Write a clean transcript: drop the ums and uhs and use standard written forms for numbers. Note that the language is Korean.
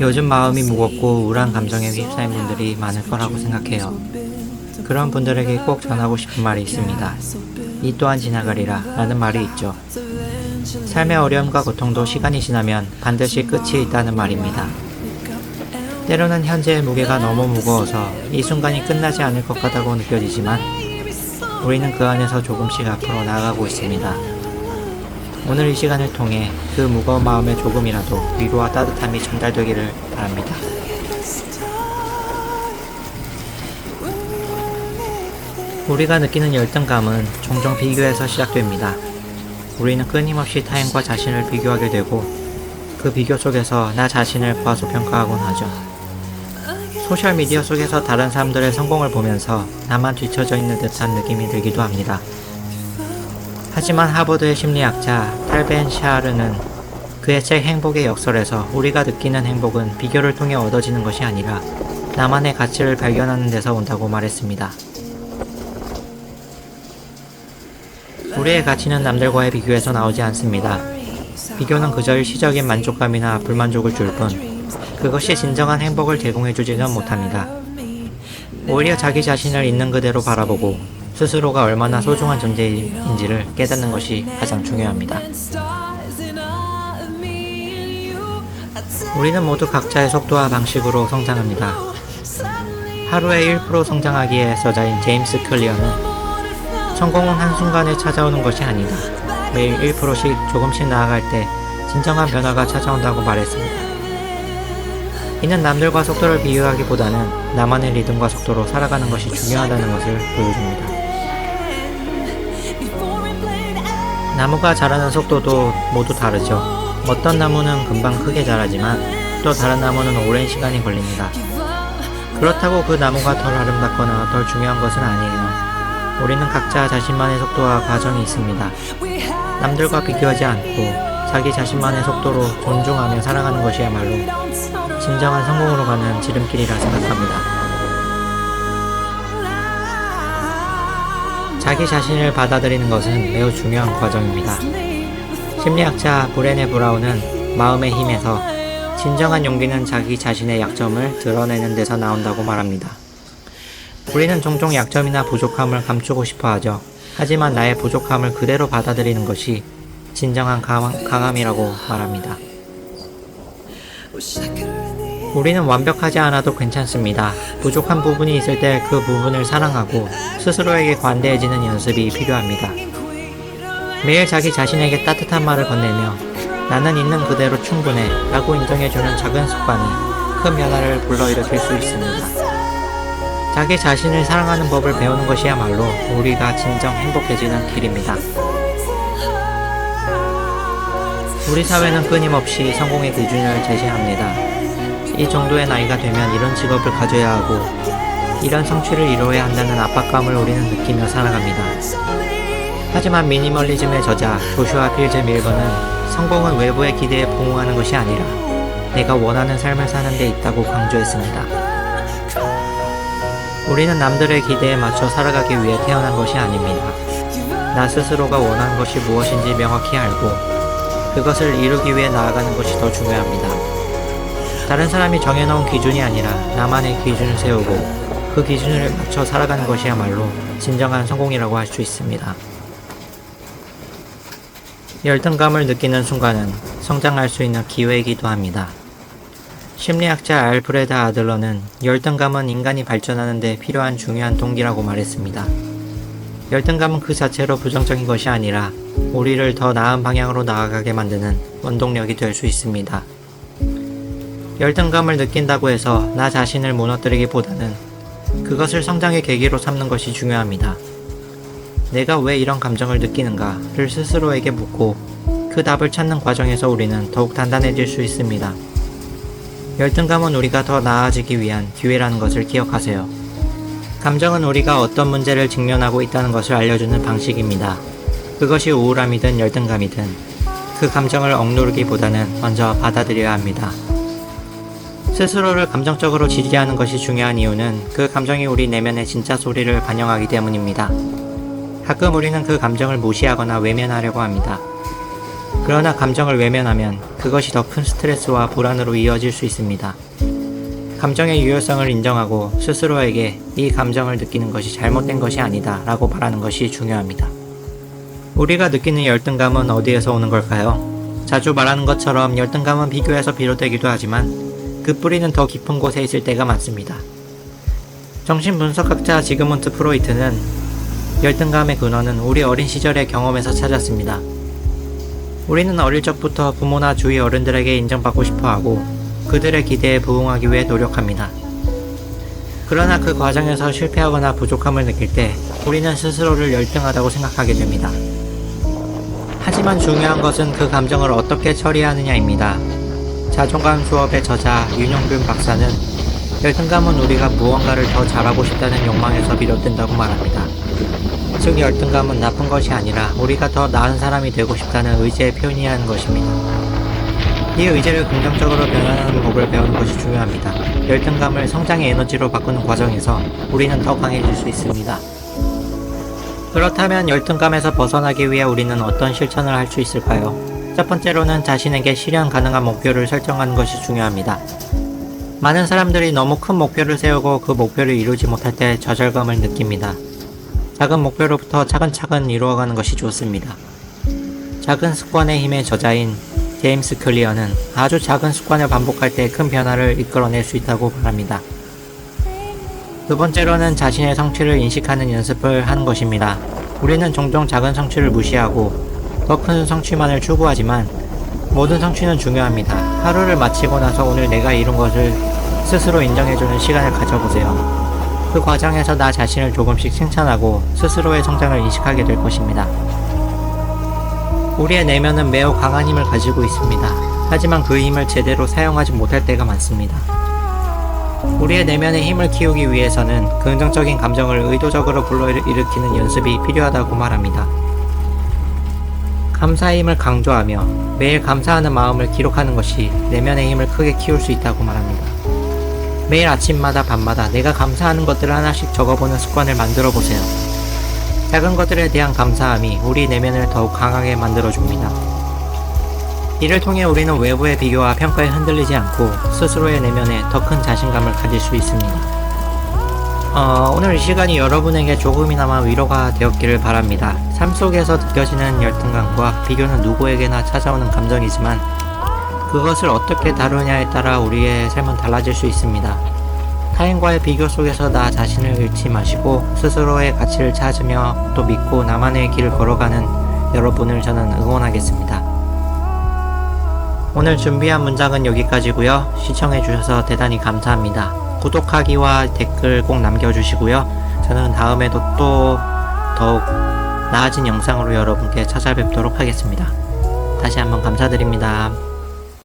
요즘 마음이 무겁고 우울한 감정에 휩싸인 분들이 많을 거라고 생각해요. 그런 분들에게 꼭 전하고 싶은 말이 있습니다. 이 또한 지나가리라 라는 말이 있죠. 삶의 어려움과 고통도 시간이 지나면 반드시 끝이 있다는 말입니다. 때로는 현재의 무게가 너무 무거워서 이 순간이 끝나지 않을 것 같다고 느껴지지만 우리는 그 안에서 조금씩 앞으로 나아가고 있습니다. 오늘 이 시간을 통해 그 무거운 마음에 조금이라도 위로와 따뜻함이 전달되기를 바랍니다. 우리가 느끼는 열등감은 종종 비교에서 시작됩니다. 우리는 끊임없이 타인과 자신을 비교하게 되고 그 비교 속에서 나 자신을 과소평가하곤 하죠. 소셜미디어 속에서 다른 사람들의 성공을 보면서 나만 뒤처져 있는 듯한 느낌이 들기도 합니다. 하지만 하버드의 심리학자 탈 벤 샤르는 그의 책 행복의 역설에서 우리가 느끼는 행복은 비교를 통해 얻어지는 것이 아니라 나만의 가치를 발견하는 데서 온다고 말했습니다. 우리의 가치는 남들과의 비교에서 나오지 않습니다. 비교는 그저 일시적인 만족감이나 불만족을 줄 뿐 그것이 진정한 행복을 제공해주지는 못합니다. 오히려 자기 자신을 있는 그대로 바라보고 스스로가 얼마나 소중한 존재인지를 깨닫는 것이 가장 중요합니다. 우리는 모두 각자의 속도와 방식으로 성장합니다. 하루에 1% 성장하기의 저자인 제임스 클리어는 성공은 한순간에 찾아오는 것이 아니다. 매일 1%씩 조금씩 나아갈 때 진정한 변화가 찾아온다고 말했습니다. 이는 남들과 속도를 비교하기보다는 나만의 리듬과 속도로 살아가는 것이 중요하다는 것을 보여줍니다. 나무가 자라는 속도도 모두 다르죠. 어떤 나무는 금방 크게 자라지만 또 다른 나무는 오랜 시간이 걸립니다. 그렇다고 그 나무가 덜 아름답거나 덜 중요한 것은 아니에요. 우리는 각자 자신만의 속도와 과정이 있습니다. 남들과 비교하지 않고 자기 자신만의 속도로 존중하며 살아가는 것이야말로 진정한 성공으로 가는 지름길이라 생각합니다. 자기 자신을 받아들이는 것은 매우 중요한 과정입니다. 심리학자 브레네 브라운은 마음의 힘에서 진정한 용기는 자기 자신의 약점을 드러내는 데서 나온다고 말합니다. 우리는 종종 약점이나 부족함을 감추고 싶어 하죠. 하지만 나의 부족함을 그대로 받아들이는 것이 진정한 강함이라고 말합니다. 우리는 완벽하지 않아도 괜찮습니다. 부족한 부분이 있을 때 그 부분을 사랑하고 스스로에게 관대해지는 연습이 필요합니다. 매일 자기 자신에게 따뜻한 말을 건네며 나는 있는 그대로 충분해 라고 인정해주는 작은 습관이 큰 변화를 불러일으킬 수 있습니다. 자기 자신을 사랑하는 법을 배우는 것이야말로 우리가 진정 행복해지는 길입니다. 우리 사회는 끊임없이 성공의 기준을 제시합니다. 이 정도의 나이가 되면 이런 직업을 가져야 하고 이런 성취를 이루어야 한다는 압박감을 우리는 느끼며 살아갑니다. 하지만 미니멀리즘의 저자 조슈아 필즈 밀버는 성공은 외부의 기대에 부응하는 것이 아니라 내가 원하는 삶을 사는 데 있다고 강조했습니다. 우리는 남들의 기대에 맞춰 살아가기 위해 태어난 것이 아닙니다. 나 스스로가 원하는 것이 무엇인지 명확히 알고 그것을 이루기 위해 나아가는 것이 더 중요합니다. 다른 사람이 정해놓은 기준이 아니라 나만의 기준을 세우고 그 기준을 맞춰 살아가는 것이야말로 진정한 성공이라고 할 수 있습니다. 열등감을 느끼는 순간은 성장할 수 있는 기회이기도 합니다. 심리학자 알프레드 아들러는 열등감은 인간이 발전하는 데 필요한 중요한 동기라고 말했습니다. 열등감은 그 자체로 부정적인 것이 아니라 우리를 더 나은 방향으로 나아가게 만드는 원동력이 될 수 있습니다. 열등감을 느낀다고 해서 나 자신을 무너뜨리기보다는 그것을 성장의 계기로 삼는 것이 중요합니다. 내가 왜 이런 감정을 느끼는가를 스스로에게 묻고 그 답을 찾는 과정에서 우리는 더욱 단단해질 수 있습니다. 열등감은 우리가 더 나아지기 위한 기회라는 것을 기억하세요. 감정은 우리가 어떤 문제를 직면하고 있다는 것을 알려주는 방식입니다. 그것이 우울함이든 열등감이든 그 감정을 억누르기보다는 먼저 받아들여야 합니다. 스스로를 감정적으로 지지하는 것이 중요한 이유는 그 감정이 우리 내면의 진짜 소리를 반영하기 때문입니다. 가끔 우리는 그 감정을 무시하거나 외면하려고 합니다. 그러나 감정을 외면하면 그것이 더 큰 스트레스와 불안으로 이어질 수 있습니다. 감정의 유효성을 인정하고 스스로에게 이 감정을 느끼는 것이 잘못된 것이 아니다 라고 말하는 것이 중요합니다. 우리가 느끼는 열등감은 어디에서 오는 걸까요? 자주 말하는 것처럼 열등감은 비교에서 비롯되기도 하지만 그 뿌리는 더 깊은 곳에 있을 때가 많습니다. 정신분석학자 지그문트 프로이트는 열등감의 근원은 우리 어린 시절의 경험에서 찾았습니다. 우리는 어릴 적부터 부모나 주위 어른들에게 인정받고 싶어하고 그들의 기대에 부응하기 위해 노력합니다. 그러나 그 과정에서 실패하거나 부족함을 느낄 때 우리는 스스로를 열등하다고 생각하게 됩니다. 하지만 중요한 것은 그 감정을 어떻게 처리하느냐입니다. 자존감 수업의 저자 윤용균 박사는 열등감은 우리가 무언가를 더 잘하고 싶다는 욕망에서 비롯된다고 말합니다. 즉 열등감은 나쁜 것이 아니라 우리가 더 나은 사람이 되고 싶다는 의지의 표현이라는 것입니다. 이 의지를 긍정적으로 변환하는 법을 배우는 것이 중요합니다. 열등감을 성장의 에너지로 바꾸는 과정에서 우리는 더 강해질 수 있습니다. 그렇다면 열등감에서 벗어나기 위해 우리는 어떤 실천을 할 수 있을까요? 첫 번째로는 자신에게 실현 가능한 목표를 설정하는 것이 중요합니다. 많은 사람들이 너무 큰 목표를 세우고 그 목표를 이루지 못할 때 좌절감을 느낍니다. 작은 목표로부터 차근차근 이루어가는 것이 좋습니다. 작은 습관의 힘의 저자인 제임스 클리어는 아주 작은 습관을 반복할 때 큰 변화를 이끌어낼 수 있다고 말합니다. 두 번째로는 자신의 성취를 인식하는 연습을 하는 것입니다. 우리는 종종 작은 성취를 무시하고 더 큰 성취만을 추구하지만 모든 성취는 중요합니다. 하루를 마치고 나서 오늘 내가 이룬 것을 스스로 인정해주는 시간을 가져보세요. 그 과정에서 나 자신을 조금씩 칭찬하고 스스로의 성장을 인식하게 될 것입니다. 우리의 내면은 매우 강한 힘을 가지고 있습니다. 하지만 그 힘을 제대로 사용하지 못할 때가 많습니다. 우리의 내면의 힘을 키우기 위해서는 긍정적인 감정을 의도적으로 불러일으키는 연습이 필요하다고 말합니다. 감사의 힘을 강조하며 매일 감사하는 마음을 기록하는 것이 내면의 힘을 크게 키울 수 있다고 말합니다. 매일 아침마다 밤마다 내가 감사하는 것들을 하나씩 적어보는 습관을 만들어 보세요. 작은 것들에 대한 감사함이 우리 내면을 더욱 강하게 만들어줍니다. 이를 통해 우리는 외부의 비교와 평가에 흔들리지 않고 스스로의 내면에 더 큰 자신감을 가질 수 있습니다. 오늘 이 시간이 여러분에게 조금이나마 위로가 되었기를 바랍니다. 삶 속에서 느껴지는 열등감과 비교는 누구에게나 찾아오는 감정이지만 그것을 어떻게 다루냐에 따라 우리의 삶은 달라질 수 있습니다. 타인과의 비교 속에서 나 자신을 잃지 마시고 스스로의 가치를 찾으며 또 믿고 나만의 길을 걸어가는 여러분을 저는 응원하겠습니다. 오늘 준비한 문장은 여기까지고요. 시청해주셔서 대단히 감사합니다. 구독하기와 댓글 꼭 남겨주시고요. 저는 다음에도 또 더욱 나아진 영상으로 여러분께 찾아뵙도록 하겠습니다. 다시 한번 감사드립니다.